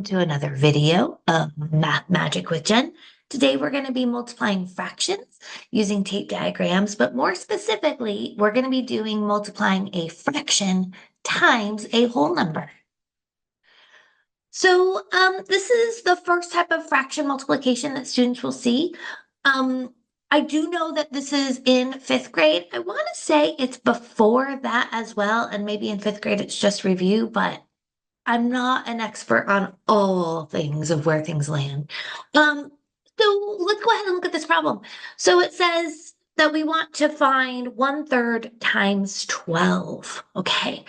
welcome to another video of Math Magic with Jen. Today we're going to be multiplying fractions using tape diagrams, but more specifically, we're going to be doing multiplying a fraction times a whole number. So this is the first type of fraction multiplication that students will see. I do know that this is in fifth grade. I want to say it's before that as well, and maybe in fifth grade it's just review, but I'm not an expert on all things of where things land. So let's go ahead and look at this problem. So it says that we want to find 1/3 times 12. Okay.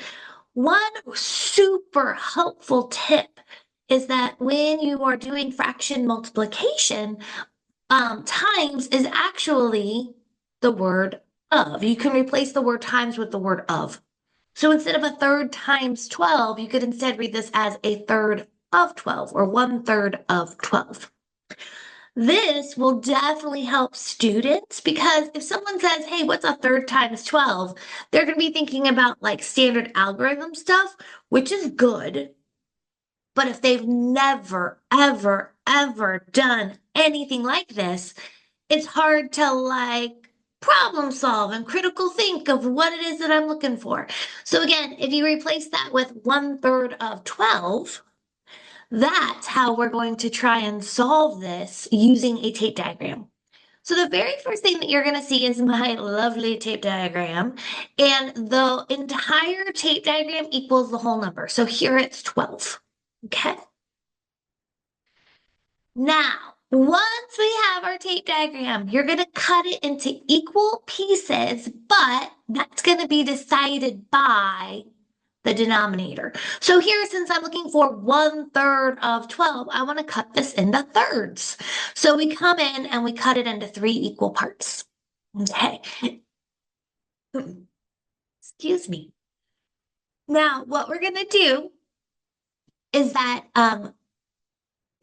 One super helpful tip is that when you are doing fraction multiplication, times is actually the word of. You can replace the word times with the word of. So instead of 1/3 times 12, you could instead read this as 1/3 of 12 or 1/3 of 12. This will definitely help students because if someone says, hey, what's 1/3 times 12? They're going to be thinking about like standard algorithm stuff, which is good. But if they've never, ever, ever done anything like this, it's hard to like problem solve and critical think of what it is that I'm looking for. So again, if you replace that with 1/3 of 12, that's how we're going to try and solve this using a tape diagram. So the very first thing that you're going to see is my lovely tape diagram, and the entire tape diagram equals the whole number. So here it's 12, okay? Now, once we have our tape diagram, you're going to cut it into equal pieces, but that's going to be decided by the denominator. So here, since I'm looking for 1/3 of 12, I want to cut this into thirds. So we come in and we cut it into 3 equal parts. Okay. Excuse me. Now, what we're going to do is that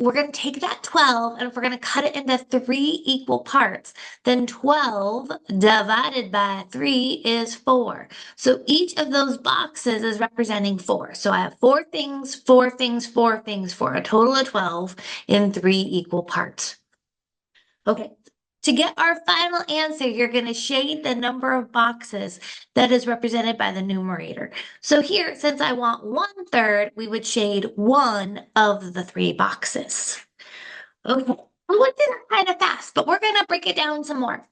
we're going to take that 12 and if we're going to cut it into 3 equal parts, then 12 divided by 3 is 4. So each of those boxes is representing 4. So I have 4 things, 4 things, 4 things, for a total of 12 in 3 equal parts. Okay. To get our final answer, you're going to shade the number of boxes that is represented by the numerator. So here, since I want 1/3, we would shade one of the 3 boxes. Okay, I went through that kind of fast, but we're going to break it down some more.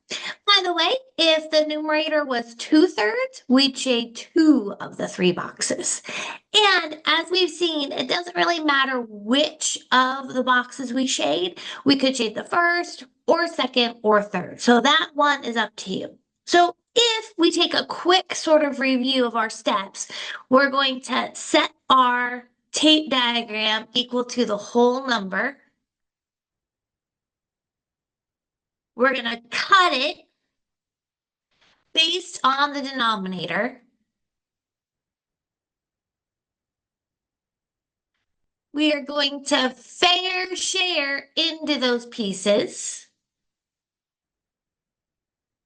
By the way, if the numerator was 2/3, we'd shade 2 of the 3 boxes. And as we've seen, it doesn't really matter which of the boxes we shade. We could shade the first or second or third. So that one is up to you. So if we take a quick sort of review of our steps, we're going to set our tape diagram equal to the whole number. We're going to cut it based on the denominator. We are going to fair share into those pieces.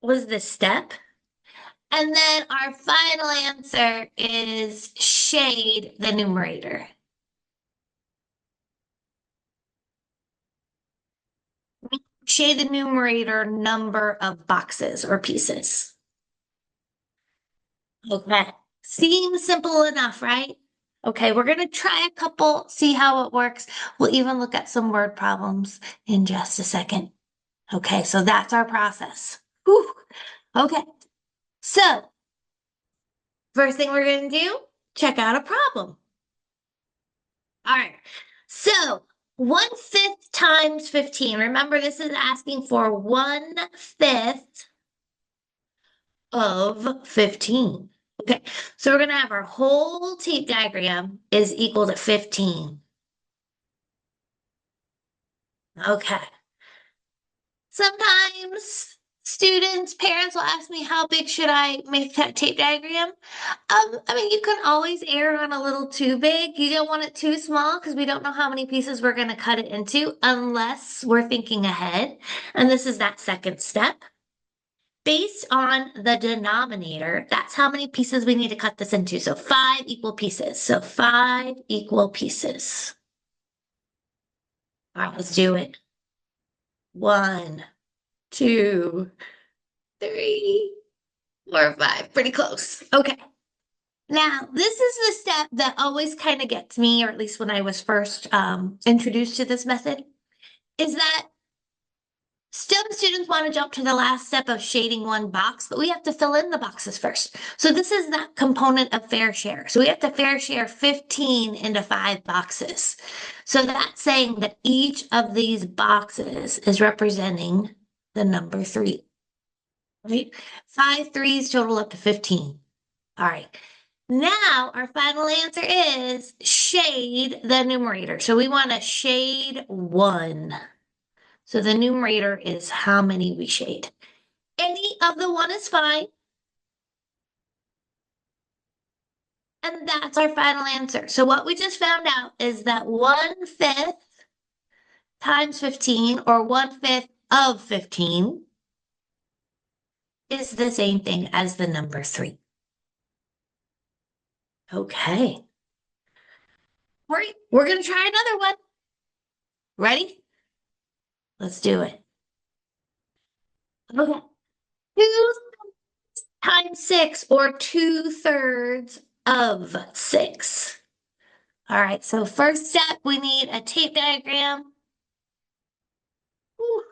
Was this step? And then our final answer is shade the numerator. Shade the numerator number of boxes or pieces. Okay, seems simple enough, right? Okay, we're gonna try a couple, see how it works. We'll even look at some word problems in just a second. Okay, so that's our process. Whew. Okay, so first thing we're gonna do, check out a problem. All right, so 1/5 times 15. Remember, this is asking for 1/5 of 15. Okay, so we're going to have our whole tape diagram is equal to 15. Okay. Sometimes students, parents will ask me, how big should I make that tape diagram? I mean, you can always err on a little too big. You don't want it too small because we don't know how many pieces we're going to cut it into unless we're thinking ahead. And this is that second step. Based on the denominator, that's how many pieces we need to cut this into. So 5 equal pieces. So 5 equal pieces. All right, let's do it. 1, 2, 3, 4, 5. Pretty close. Okay. Now, this is the step that always kind of gets me, or at least when I was first introduced to this method, is that STEM students want to jump to the last step of shading one box, but we have to fill in the boxes first. So this is that component of fair share. So we have to fair share 15 into 5 boxes. So that's saying that each of these boxes is representing the number 3, right? 5 threes total up to 15. All right. Now our final answer is shade the numerator. So we want to shade 1. So the numerator is how many we shade. Any of the 1 is fine. And that's our final answer. So what we just found out is that 1/5 times 15, or 1/5 of 15, is the same thing as the number 3. Okay. All right, we're going to try another one. Ready? Let's do it. Okay. 2 times 6, or 2/3 of 6. All right, so first step, we need a tape diagram. Whew,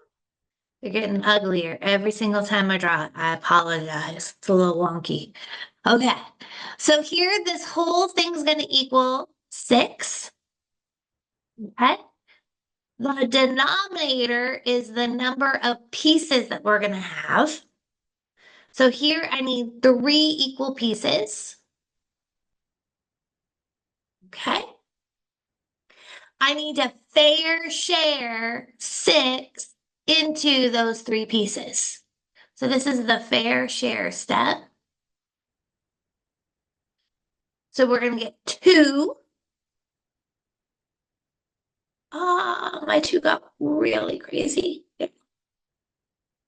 they're getting uglier every single time I draw it. I apologize. It's a little wonky. Okay, so here this whole thing's going to equal 6. Okay, the denominator is the number of pieces that we're going to have. So here I need 3 equal pieces. Okay. I need to fair share 6 into those 3 pieces. So this is the fair share step. So we're going to get 2. My 2 got really crazy. All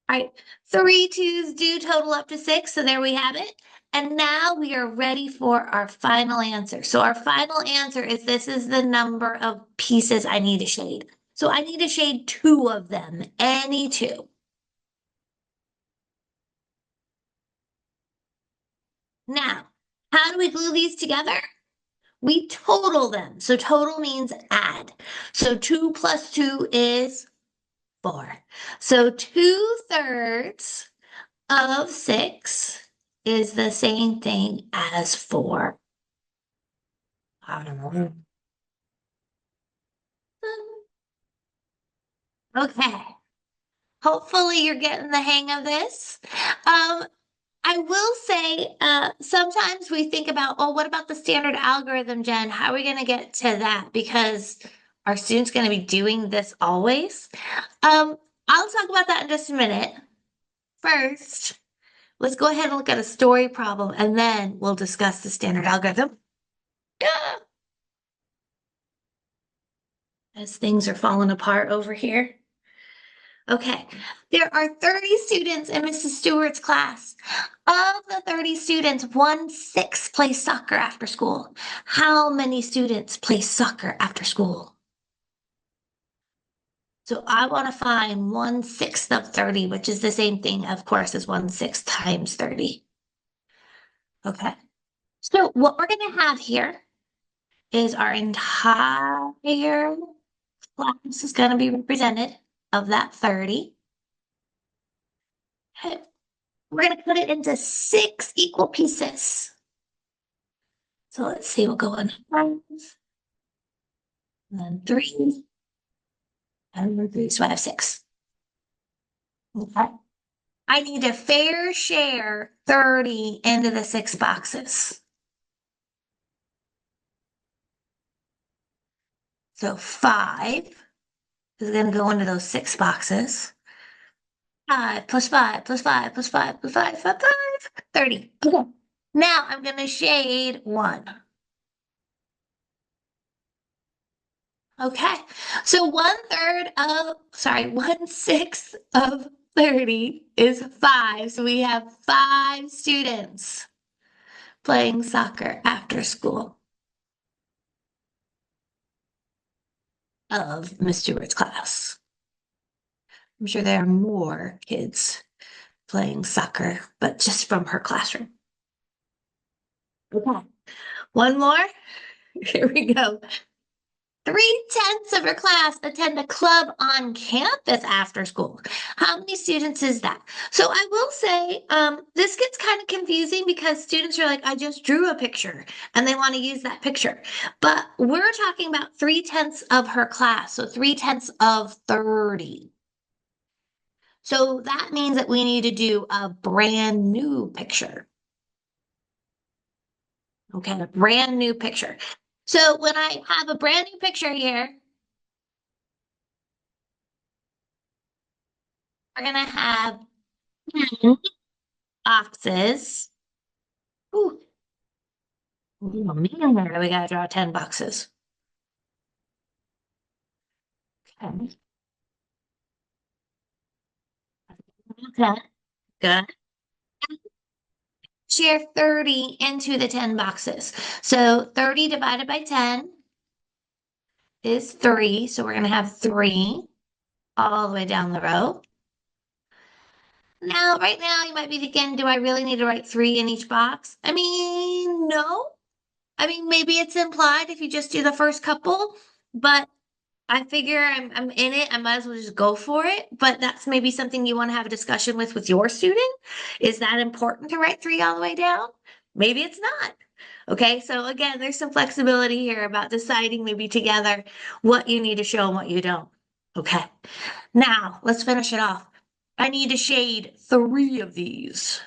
right, 3 2s do total up to 6. So there we have it. And now we are ready for our final answer. So our final answer is this is the number of pieces I need to shade. So I need to shade 2 of them, any 2. Now, how do we glue these together? We total them. So total means add. So 2 plus 2 is 4. So 2/3 of 6 is the same thing as 4. I don't know. Okay. Hopefully you're getting the hang of this. I will say, sometimes we think about, oh, what about the standard algorithm, Jen? How are we going to get to that? Because our students going to be doing this always. I'll talk about that in just a minute. First, let's go ahead and look at a story problem, and then we'll discuss the standard algorithm. Yeah. As things are falling apart over here. Okay, there are 30 students in Mrs. Stewart's class. Of the 30 students, 1/6 play soccer after school. How many students play soccer after school? So I want to find 1/6 of 30, which is the same thing, of course, as 1/6 times 30. Okay, so what we're going to have here is our entire class is going to be represented of that 30. Okay. We're going to put it into 6 equal pieces. So let's see, we'll go on 5, and then 3, and 3, so I have 6. Okay. I need to fair share 30 into the 6 boxes. So 5 is going to go into those 6 boxes. 5 plus 5 plus 5 plus 5 plus 5 plus 5, 30. Okay. Now I'm going to shade 1. Okay, so 1/6 of 30 is 5. So we have 5 students playing soccer after school. of Miss Stewart's class. I'm sure there are more kids playing soccer, but just from her classroom. Okay. One more. Here we go. 3/10 of her class attend a club on campus after school. How many students is that? So I will say, this gets kind of confusing because students are like, I just drew a picture and they want to use that picture. But we're talking about 3/10 of her class. So 3/10 of 30. So that means that we need to do a brand new picture. Okay, a brand new picture. So when I have a brand new picture here, we're gonna have 10 boxes. Ooh, oh man, we gotta draw 10 boxes. Okay, okay, good. Share 30 into the 10 boxes. So 30 divided by 10 is 3. So we're gonna have 3 all the way down the row. Now, right now, you might be thinking, do I really need to write 3 in each box? I mean, no. I mean, maybe it's implied if you just do the first couple, but I figure I'm in it. I might as well just go for it. But that's maybe something you want to have a discussion with your student. Is that important to write 3 all the way down? Maybe it's not. Okay, so again, there's some flexibility here about deciding maybe together what you need to show and what you don't. Okay, now let's finish it off. I need to shade 3 of these.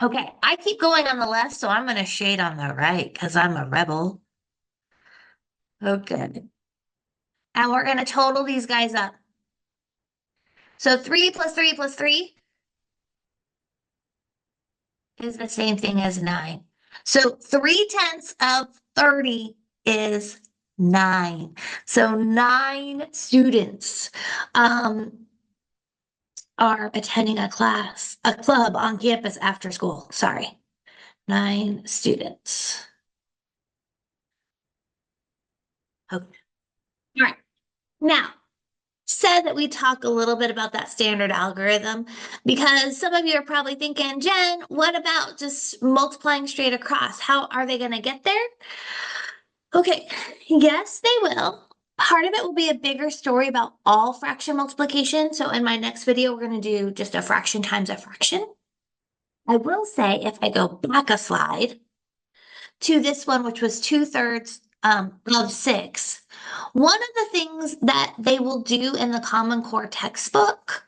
Okay, I keep going on the left, so I'm going to shade on the right because I'm a rebel. Okay. And we're going to total these guys up. So 3 plus 3 plus 3 is the same thing as 9. So 3/10 of 30 is 9. So 9 students are attending a club on campus after school. Sorry, 9 students. Okay. All right. Now, said that we talk a little bit about that standard algorithm because some of you are probably thinking, Jen, what about just multiplying straight across? How are they going to get there? Okay, yes, they will. Part of it will be a bigger story about all fraction multiplication. So in my next video, we're going to do just a fraction times a fraction. I will say if I go back a slide to this one, which was 2/3 of 6, one of the things that they will do in the Common Core textbook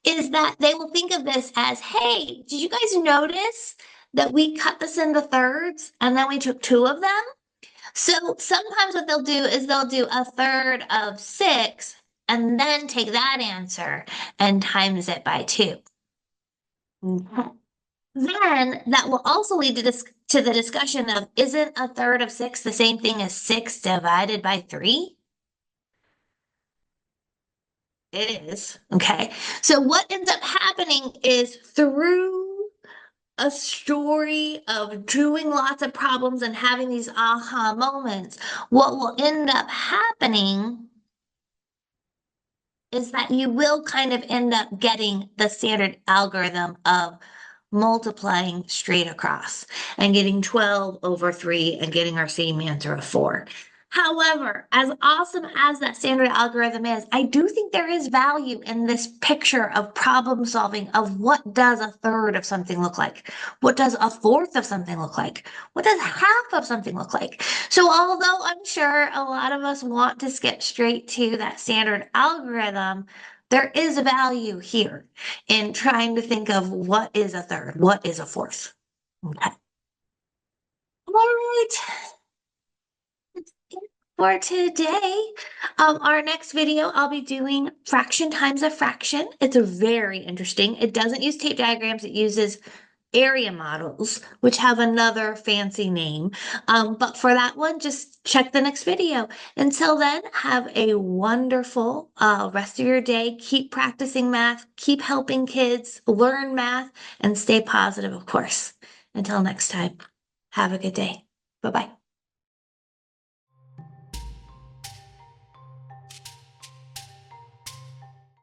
is that they will think of this as, hey, did you guys notice that we cut this into thirds and then we took 2 of them? So sometimes what they'll do is they'll do 1/3 of 6 and then take that answer and times it by 2. Okay. Then that will also lead to the discussion of, isn't 1/3 of 6 the same thing as 6 divided by 3? It is. Okay. So what ends up happening is through a story of doing lots of problems and having these aha moments, what will end up happening is that you will kind of end up getting the standard algorithm of multiplying straight across and getting 12 over 3 and getting our same answer of 4. However, as awesome as that standard algorithm is, I do think there is value in this picture of problem solving of what does 1/3 of something look like? What does 1/4 of something look like? What does half of something look like? So although I'm sure a lot of us want to skip straight to that standard algorithm, there is value here in trying to think of what is 1/3, what is 1/4. Okay. All right. That's it for today. Our next video, I'll be doing fraction times a fraction. It's very interesting. It doesn't use tape diagrams. It uses area models, which have another fancy name. But for that one, just check the next video. Until then, have a wonderful rest of your day. Keep practicing math, keep helping kids learn math, and stay positive, of course. Until next time, have a good day. Bye-bye.